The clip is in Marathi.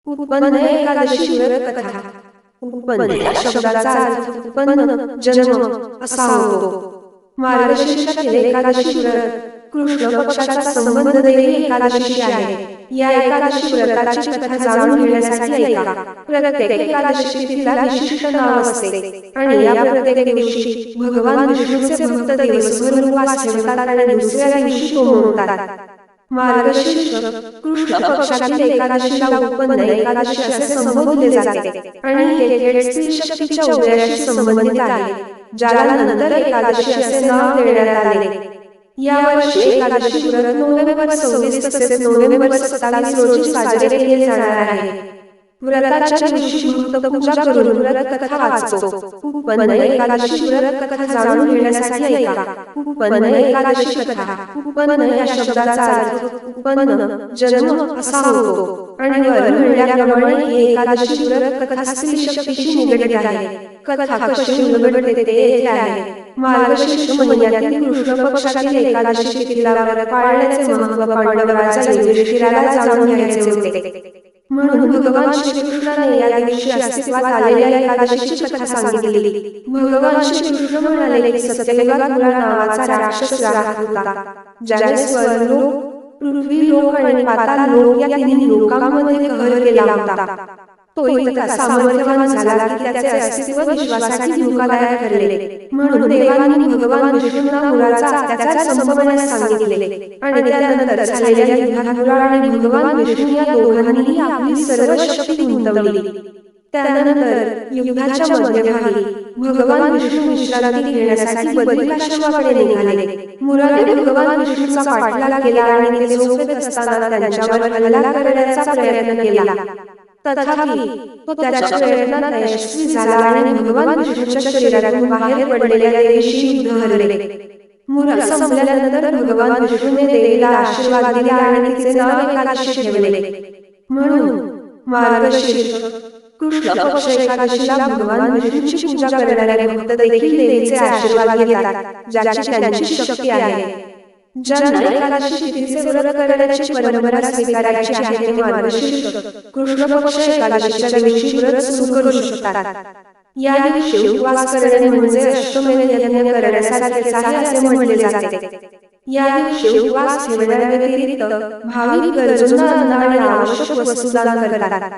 उत्पन्न एकादशी व्रत कथा. उत्पन्न या शब्दाचा अर्थ उत्पन्न जन्म असा होतो. मार्गशीर्षातील एकादशी व्रत कृष्ण पक्षाचा संबंध देवी एकादशीशी आहे. या एकादशी व्रताची कथा जाणून घेण्यासाठी ऐका. प्रत्येक एकादशी तिथीला विशिष्ट नाव असते आणि या प्रत्येक दिवशी भगवान विष्णूचे भक्त दिवसभर उपवास ठेवतात आणि दुसऱ्या दिवशी तो मोडतात. मार्गशीर्ष कृष्ण पक्षातील एकादशीला उत्पन्न एकादशी असे संबोधले जाते आणि हे थेट स्त्री शक्तीच्या उदयाशी संबंधित आहे, ज्याला नंतर एकादशी असे नाव देण्यात आले. यावर्षी एकादशी व्रत नोव्हेंबर 26 तसेच नोव्हेंबर 27 रोजी साजरे केले जाणार आहे. व्रताच्या दिवशी भक्तपूजा करून व्रत कथा वाचतो. उत्पन्न एकादशी व्रत कथा जाणून घेण्यासाठी ऐका. उत्पन्न एकादशी कथा. उत्पन्न या शब्दाचा अर्थ उत्पन्न जन्म असा होतो आणि वर म्हणल्याप्रमाणे ही एकादशी व्रत कथा स्त्री शक्तीशी निगडीत आहे. कथा कशी उलगडते ते येथे आहे. मार्गशीर्ष महिन्यातील कृष्ण पक्षातील एकादशी तिथीला व्रत पाळण्याचे महत्त्व पांडवराजा युधिष्ठिराला जाणून घ्यायचे होते. म्हणून भगवान श्रीकृष्णाने या दिवशी अस्तित्वात आलेल्या एकादशीची कथा सांगितली. भगवान श्रीकृष्ण म्हणाले की सत्ययुगात मुरा नावाचा राक्षस राहत होता, ज्याने स्वर्गलोक, पृथ्वीलोक आणि पाताळलोक या तिन्ही लोकांमध्ये कहर केला होता. तो इतका सामर्थ्यवान झाला की त्याचे अस्तित्व विश्वासाठी धोकादायक ठरले. म्हणून देवांनी भगवान विष्णूंना मुराचा अत्याचार संपवण्यास सांगितले आणि त्यानंतर झालेल्या युद्धात मुरा आणि भगवान विष्णू या दोघांनीही आपली सर्व शक्ती गुंतवली. त्यानंतर युद्धाच्या मध्यभागी भगवान विष्णू विश्रांती घेण्यासाठी बद्रिकाश्रमाकडे निघाले. मुराने भगवान विष्णूचा पाठलाग केला आणि ते झोपेत असताना त्यांच्यावर हल्ला करण्याचा प्रयत्न केला. तथापि तो त्याच्या प्रयत्नात यशस्वी झाला आणि भगवान विष्णूच्या शरीरातून बाहेर पडलेल्या देवीशी युद्ध हरले. मुरा संपल्यानंतर भगवान विष्णूने देवीला आशीर्वाद दिला आणि तिचे नाव एकादशी ठेवले. म्हणून मार्गशीर्ष कृष्ण पक्ष एकादशीला भगवान विष्णूची पूजा करणारे भक्त देखील देवीचे आशीर्वाद घेतात, ज्याची त्यांची शक्ती आहे. ज्यांना एकादशी तिथीचे व्रत करण्याची परंपरा स्वीकारायची आहे ते मार्गशीर्ष कृष्ण पक्ष एकादशीच्या दिवशी व्रत सुरू करू शकतात. या दिवशी उपवास करणे म्हणजे अश्वमेध यज्ञ करण्यासारखेच आहे असे म्हटले जाते. या दिवशी उपवास ठेवण्याव्यतिरिक्त भाविक गरजूंना अन्न आणि आवश्यक वस्तू दान करतात.